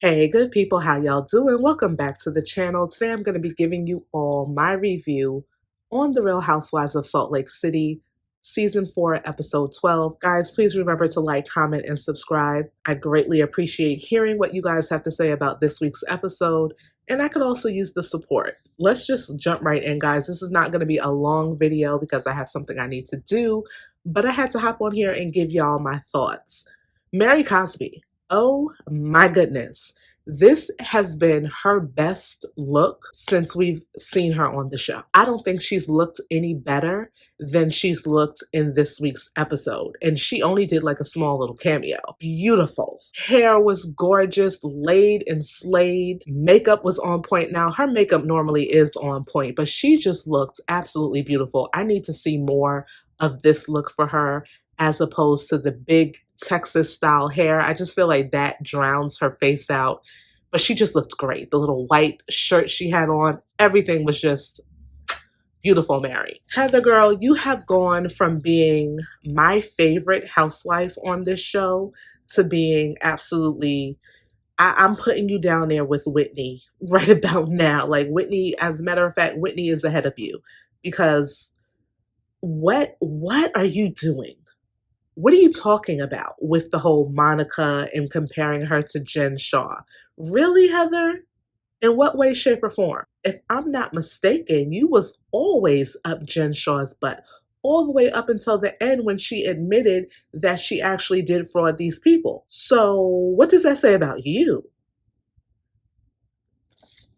Hey, good people, how y'all doing? Welcome back to the channel. Today I'm going to be giving you all my review on The Real Housewives of Salt Lake City, Season 4, Episode 12. Guys, please remember to like, comment, and subscribe. I'd greatly appreciate hearing what you guys have to say about this week's episode, and I could also use the support. Let's just jump right in, guys. This is not going to be a long video because I have something I need to do, but I had to hop on here and give y'all my thoughts. Mary Cosby. Oh my goodness. This has been her best look since we've seen her on the show. I don't think she's looked any better than she's looked in this week's episode. And she only did like a small little cameo. Beautiful. Hair was gorgeous, laid and slayed. Makeup was on point. Now, her makeup normally is on point, but she just looked absolutely beautiful. I need to see more of this look for her as opposed to the big Texas style hair. I just feel like that drowns her face out. But she just looked great. The little white shirt she had on, everything was just beautiful, Mary. Heather girl, you have gone from being my favorite housewife on this show to being absolutely, I'm putting you down there with Whitney right about now. Like Whitney, as a matter of fact, Whitney is ahead of you because what are you doing? What are you talking about with the whole Monica and comparing her to Jen Shah? Really, Heather? In what way, shape, or form? If I'm not mistaken, you was always up Jen Shah's butt, all the way up until the end when she admitted that she actually did fraud these people. So what does that say about you?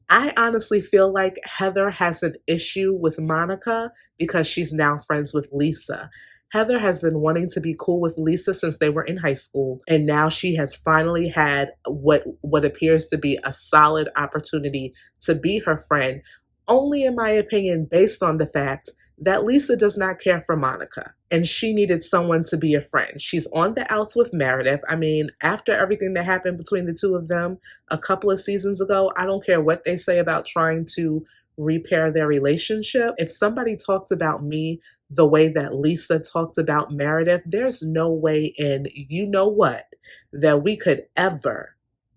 I honestly feel like Heather has an issue with Monica because she's now friends with Lisa. Heather has been wanting to be cool with Lisa since they were in high school, and now she has finally had what appears to be a solid opportunity to be her friend, only in my opinion based on the fact that Lisa does not care for Monica, and she needed someone to be a friend. She's on the outs with Meredith. I mean, after everything that happened between the two of them a couple of seasons ago, I don't care what they say about trying to repair their relationship. If somebody talked about me the way that Lisa talked about Meredith, there's no way in you know what that we could ever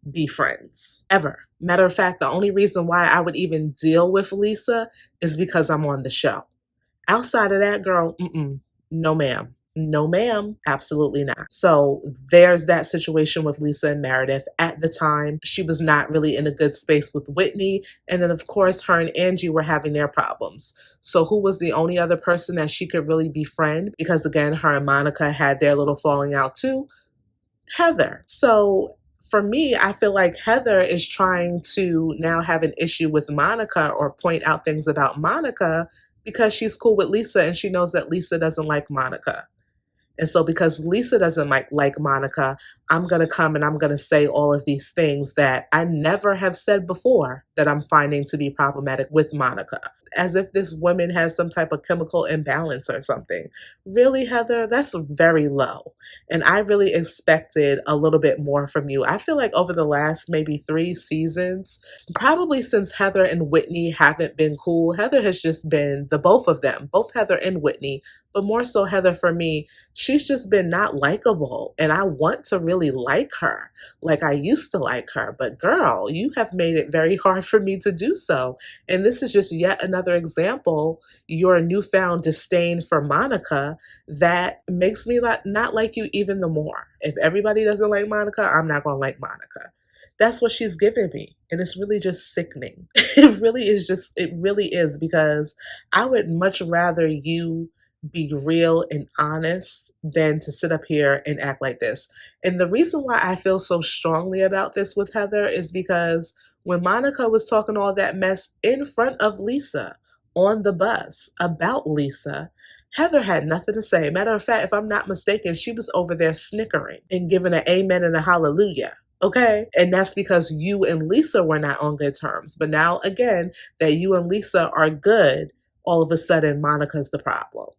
be friends. Ever. Matter of fact, the only reason why I would even deal with Lisa is because I'm on the show. Outside of that, girl, no ma'am. No ma'am, absolutely not. So there's that situation with Lisa and Meredith. At the time, she was not really in a good space with Whitney. And then, of course, her and Angie were having their problems. So who was the only other person that she could really befriend? Because again, her and Monica had their little falling out too. Heather. So for me, I feel like Heather is trying to now have an issue with Monica or point out things about Monica because she's cool with Lisa and she knows that Lisa doesn't like Monica. And so because Lisa doesn't like Monica, I'm going to come and I'm going to say all of these things that I never have said before that I'm finding to be problematic with Monica. As if this woman has some type of chemical imbalance or something. Really, Heather, that's very low. And I really expected a little bit more from you. I feel like over the last maybe 3 seasons, probably since Heather and Whitney haven't been cool, Heather has just been the both of them, both Heather and Whitney, but more so Heather for me, she's just been not likable. And I want to really like her like I used to like her. But girl, you have made it very hard for me to do so. And this is just yet another example, your newfound disdain for Monica that makes me not like you even the more. If everybody doesn't like Monica, I'm not going to like Monica. That's what she's giving me. And it's really just sickening. It really is because I would much rather you be real and honest than to sit up here and act like this. And the reason why I feel so strongly about this with Heather is because when Monica was talking all that mess in front of Lisa on the bus about Lisa, Heather had nothing to say. Matter of fact, if I'm not mistaken, she was over there snickering and giving an amen and a hallelujah. Okay. And that's because you and Lisa were not on good terms. But now again, that you and Lisa are good, all of a sudden Monica's the problem.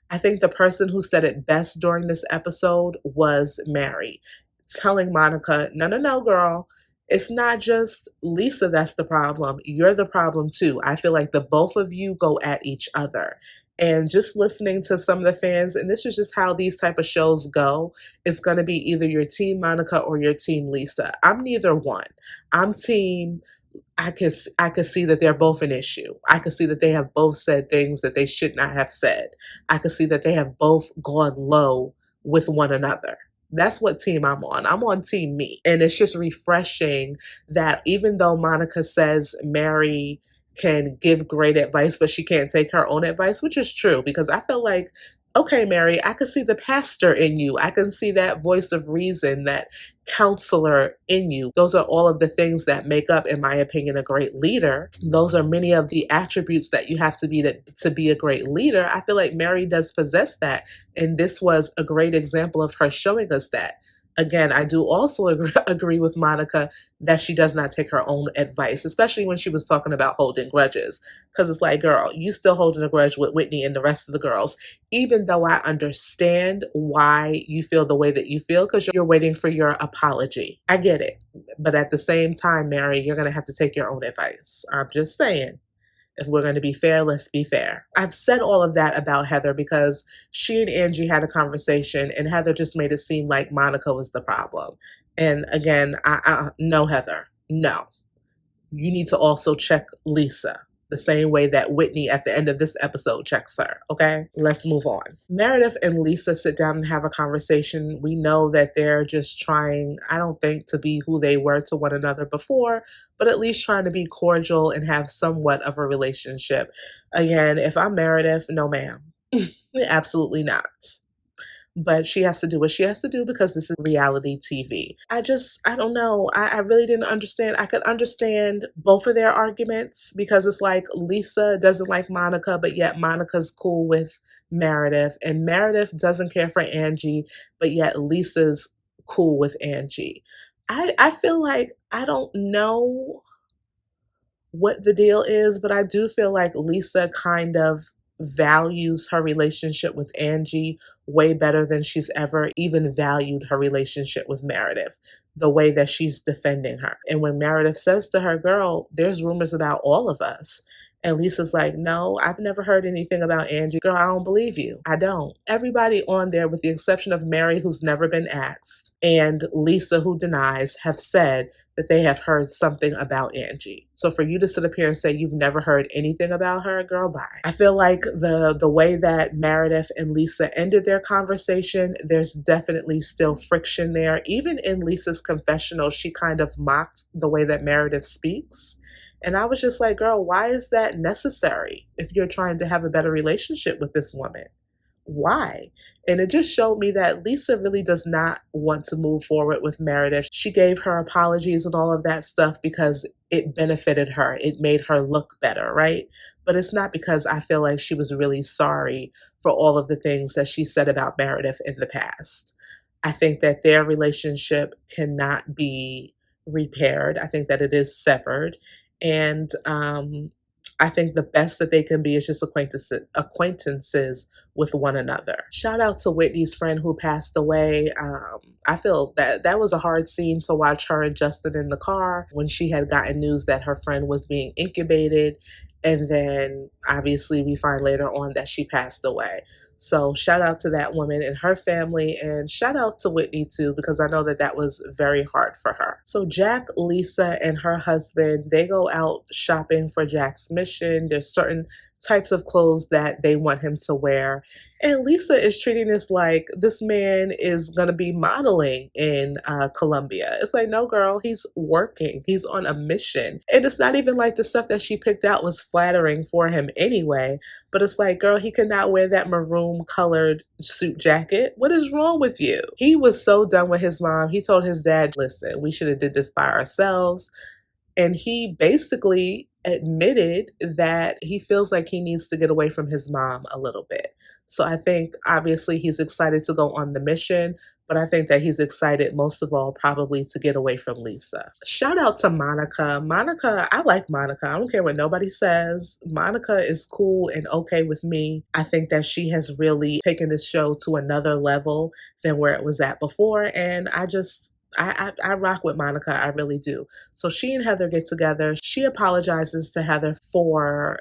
I think the person who said it best during this episode was Mary, telling Monica, no, girl. It's not just Lisa that's the problem. You're the problem too. I feel like the both of you go at each other. And just listening to some of the fans, and this is just how these type of shows go, it's going to be either your team Monica or your team Lisa. I'm neither one. I'm team. I could see that they're both an issue. I could see that they have both said things that they should not have said. I could see that they have both gone low with one another. That's what team I'm on. I'm on team me. And it's just refreshing that even though Monica says Mary can give great advice, but she can't take her own advice, which is true because I feel like, okay, Mary, I can see the pastor in you. I can see that voice of reason, that counselor in you. Those are all of the things that make up, in my opinion, a great leader. Those are many of the attributes that you have to be a great leader. I feel like Mary does possess that. And this was a great example of her showing us that. Again, I do also agree with Monica that she does not take her own advice, especially when she was talking about holding grudges. Because it's like, girl, you still holding a grudge with Whitney and the rest of the girls, even though I understand why you feel the way that you feel, because you're waiting for your apology. I get it. But at the same time, Mary, you're going to have to take your own advice. I'm just saying. If we're going to be fair, let's be fair. I've said all of that about Heather because she and Angie had a conversation and Heather just made it seem like Monica was the problem. And again, no, Heather, no. You need to also check Lisa the same way that Whitney at the end of this episode checks her. Okay, let's move on. Meredith and Lisa sit down and have a conversation. We know that they're just trying, I don't think, to be who they were to one another before, but at least trying to be cordial and have somewhat of a relationship. Again, if I'm Meredith, no ma'am. Absolutely not. But she has to do what she has to do because this is reality TV. I don't know. I really didn't understand. I could understand both of their arguments because it's like Lisa doesn't like Monica, but yet Monica's cool with Meredith. And Meredith doesn't care for Angie, but yet Lisa's cool with Angie. I feel like I don't know what the deal is, but I do feel like Lisa kind of values her relationship with Angie way better than she's ever even valued her relationship with Meredith, the way that she's defending her. And when Meredith says to her, girl, there's rumors about all of us. And Lisa's like, no, I've never heard anything about Angie. Girl, I don't believe you. I don't. Everybody on there, with the exception of Mary, who's never been asked, and Lisa, who denies, have said that they have heard something about Angie. So for you to sit up here and say you've never heard anything about her, girl, bye. I feel like the way that Meredith and Lisa ended their conversation, there's definitely still friction there. Even in Lisa's confessional, she kind of mocked the way that Meredith speaks. And I was just like, girl, why is that necessary if you're trying to have a better relationship with this woman? Why? And it just showed me that Lisa really does not want to move forward with Meredith. She gave her apologies and all of that stuff because it benefited her. It made her look better, right? But it's not because I feel like she was really sorry for all of the things that she said about Meredith in the past. I think that their relationship cannot be repaired. I think that it is severed. And I think the best that they can be is just acquaintances with one another. Shout out to Whitney's friend who passed away. I feel that was a hard scene to watch her and Justin in the car when she had gotten news that her friend was being incubated. And then obviously we find later on that she passed away. So shout out to that woman and her family, and shout out to Whitney too, because I know that was very hard for her. So Jack, Lisa, and her husband, they go out shopping for Jack's mission. There's certain types of clothes that they want him to wear. And Lisa is treating this like this man is going to be modeling in Colombia. It's like, no, girl, he's working. He's on a mission. And it's not even like the stuff that she picked out was flattering for him anyway. But it's like, girl, he could not wear that maroon colored suit jacket. What is wrong with you? He was so done with his mom. He told his dad, listen, we should have did this by ourselves. And he basically admitted that he feels like he needs to get away from his mom a little bit. So I think obviously he's excited to go on the mission, but I think that he's excited most of all probably to get away from Lisa. Shout out to Monica. Monica, I like Monica. I don't care what nobody says. Monica is cool and okay with me. I think that she has really taken this show to another level than where it was at before. And I rock with Monica. I really do. So she and Heather get together. She apologizes to Heather for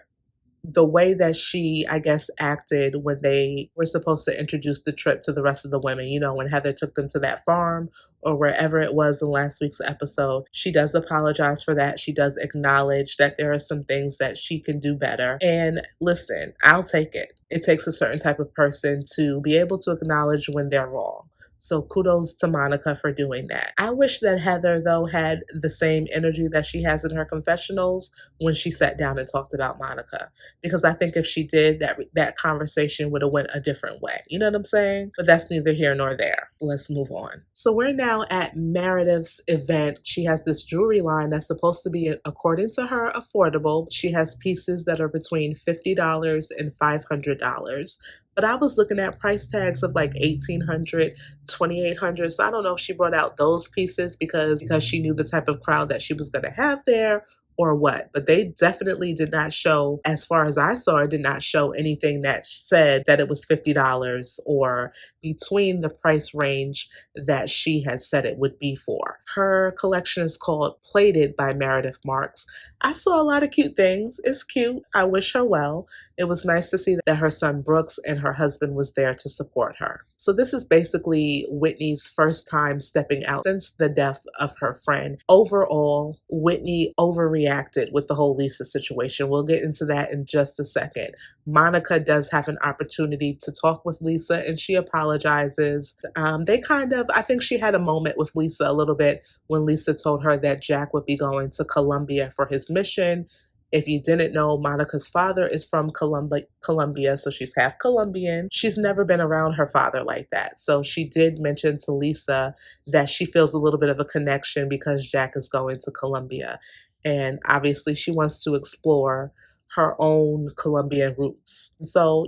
the way that she, I guess, acted when they were supposed to introduce the trip to the rest of the women, when Heather took them to that farm or wherever it was in last week's episode, she does apologize for that. She does acknowledge that there are some things that she can do better. And listen, I'll take it. It takes a certain type of person to be able to acknowledge when they're wrong. So kudos to Monica for doing that. I wish that Heather, though, had the same energy that she has in her confessionals when she sat down and talked about Monica. Because I think if she did, that conversation would have went a different way. You know what I'm saying? But that's neither here nor there. Let's move on. So we're now at Meredith's event. She has this jewelry line that's supposed to be, according to her, affordable. She has pieces that are between $50 and $500. But I was looking at price tags of like $1,800, $2,800. So I don't know if she brought out those pieces because she knew the type of crowd that she was going to have there or what. But they definitely did not show, as far as I saw, it did not show anything that said that it was $50 or between the price range that she had said it would be for. Her collection is called Plated by Meredith Marks. I saw a lot of cute things. It's cute. I wish her well. It was nice to see that her son Brooks and her husband was there to support her. So this is basically Whitney's first time stepping out since the death of her friend. Overall, Whitney overreacted with the whole Lisa situation. We'll get into that in just a second. Monica does have an opportunity to talk with Lisa and she apologizes. I think she had a moment with Lisa a little bit when Lisa told her that Jack would be going to Colombia for his mission. If you didn't know, Monica's father is from Colombia, so she's half Colombian. She's never been around her father like that. So she did mention to Lisa that she feels a little bit of a connection because Jack is going to Colombia. And obviously she wants to explore her own Colombian roots. So,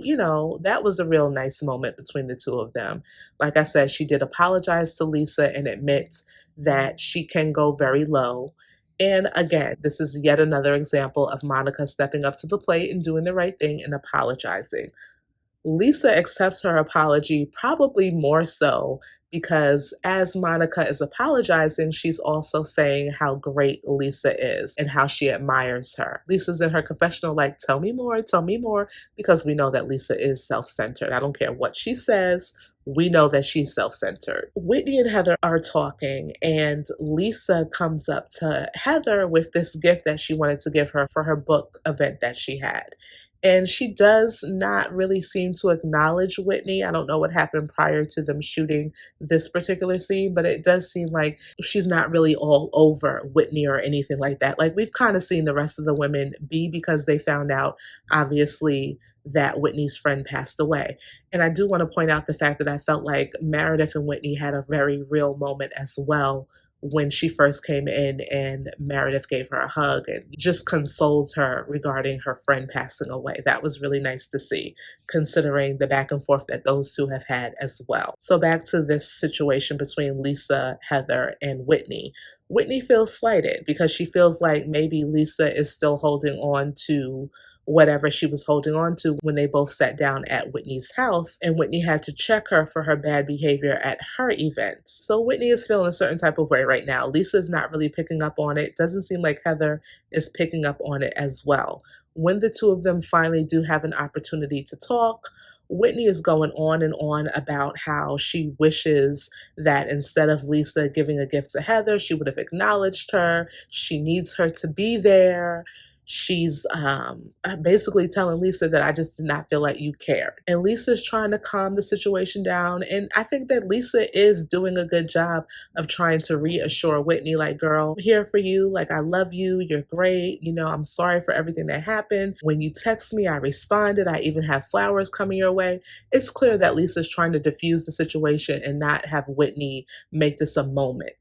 that was a real nice moment between the two of them. Like I said, she did apologize to Lisa and admit that she can go very low. And again, this is yet another example of Monica stepping up to the plate and doing the right thing and apologizing. Lisa accepts her apology probably more so because as Monica is apologizing, she's also saying how great Lisa is and how she admires her. Lisa's in her confessional like, tell me more, because we know that Lisa is self-centered. I don't care what she says. We know that she's self-centered. Whitney and Heather are talking and Lisa comes up to Heather with this gift that she wanted to give her for her book event that she had. And she does not really seem to acknowledge Whitney. I don't know what happened prior to them shooting this particular scene, but it does seem like she's not really all over Whitney or anything like that. Like we've kind of seen the rest of the women be because they found out, obviously, that Whitney's friend passed away. And I do want to point out the fact that I felt like Meredith and Whitney had a very real moment as well when she first came in and Meredith gave her a hug and just consoled her regarding her friend passing away. That was really nice to see, considering the back and forth that those two have had as well. So back to this situation between Lisa, Heather, and Whitney. Whitney feels slighted because she feels like maybe Lisa is still holding on to whatever she was holding on to when they both sat down at Whitney's house, and Whitney had to check her for her bad behavior at her events. So Whitney is feeling a certain type of way right now. Lisa is not really picking up on it. Doesn't seem like Heather is picking up on it as well. When the two of them finally do have an opportunity to talk, Whitney is going on and on about how she wishes that instead of Lisa giving a gift to Heather, she would have acknowledged her. She needs her to be there. She's basically telling Lisa that I just did not feel like you cared. And Lisa's trying to calm the situation down. And I think that Lisa is doing a good job of trying to reassure Whitney, like, girl, I'm here for you. Like, I love you. You're great. I'm sorry for everything that happened. When you text me, I responded. I even have flowers coming your way. It's clear that Lisa's trying to diffuse the situation and not have Whitney make this a moment.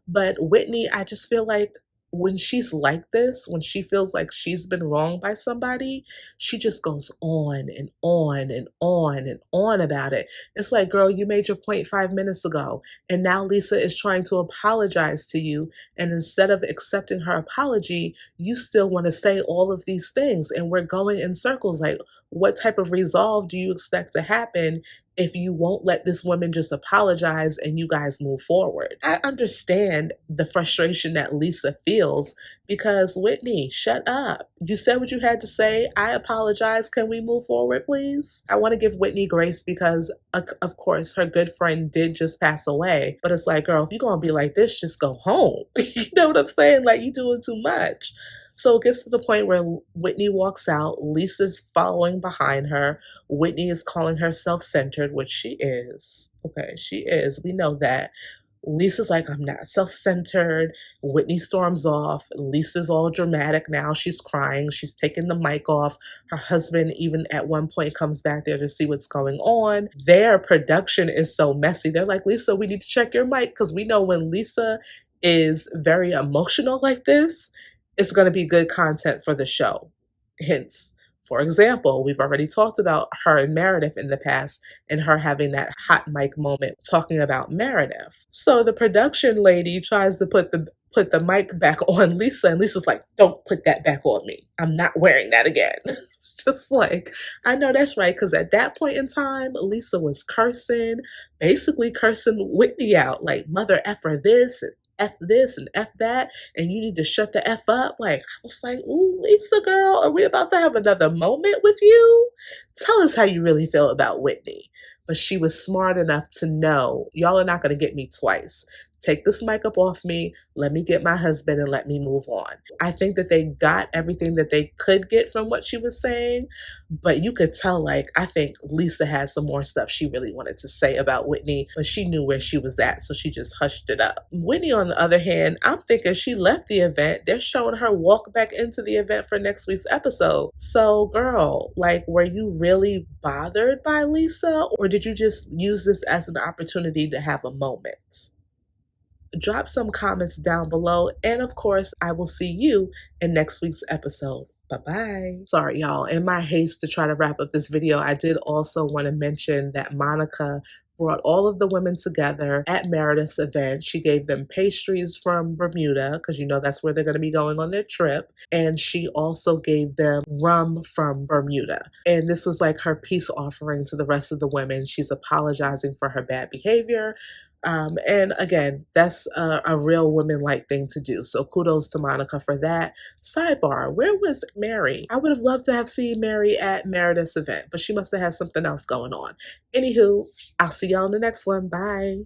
But Whitney, I just feel like when she's like this, when she feels like she's been wronged by somebody, she just goes on and on and on and on about it. It's like, girl, you made your point 5 minutes ago, and now Lisa is trying to apologize to you. And instead of accepting her apology, you still want to say all of these things. And we're going in circles. Like, what type of resolve do you expect to happen if you won't let this woman just apologize and you guys move forward. I understand the frustration that Lisa feels because Whitney, shut up. You said what you had to say. I apologize. Can we move forward, please? I want to give Whitney grace because, of course, her good friend did just pass away. But it's like, girl, if you're going to be like this, just go home. You know what I'm saying? Like, you doing too much. So it gets to the point where Whitney walks out. Lisa's following behind her. Whitney is calling her self-centered, which she is. Okay, she is. We know that. Lisa's like, I'm not self-centered. Whitney storms off. Lisa's all dramatic now. She's crying. She's taking the mic off. Her husband even at one point comes back there to see what's going on. Their production is so messy. They're like, Lisa, we need to check your mic because we know when Lisa is very emotional like this, it's going to be good content for the show. Hence, for example, we've already talked about her and Meredith in the past and her having that hot mic moment talking about Meredith. So the production lady tries to put the mic back on Lisa, and Lisa's like, don't put that back on me. I'm not wearing that again. It's just like, I know that's right, because at that point in time, Lisa was cursing, basically cursing Whitney out, like mother effer this and F this and F that, and you need to shut the F up. Like, I was like, ooh, Lisa girl, are we about to have another moment with you? Tell us how you really feel about Whitney. But she was smart enough to know, y'all are not going to get me twice. Take this mic up off me, let me get my husband and let me move on. I think that they got everything that they could get from what she was saying, but you could tell, like, I think Lisa had some more stuff she really wanted to say about Whitney, but she knew where she was at, so she just hushed it up. Whitney, on the other hand, I'm thinking she left the event. They're showing her walk back into the event for next week's episode. So, girl, like, were you really bothered by Lisa, or did you just use this as an opportunity to have a moment? Drop some comments down below, and of course, I will see you in next week's episode. Bye-bye. Sorry, y'all. In my haste to try to wrap up this video, I did also want to mention that Monica brought all of the women together at Meredith's event. She gave them pastries from Bermuda, because you know that's where they're going to be going on their trip. And she also gave them rum from Bermuda. And this was like her peace offering to the rest of the women. She's apologizing for her bad behavior. And again, that's a real woman-like thing to do. So kudos to Monica for that. Sidebar, where was Mary? I would have loved to have seen Mary at Meredith's event, but she must have had something else going on. Anywho, I'll see y'all in the next one. Bye.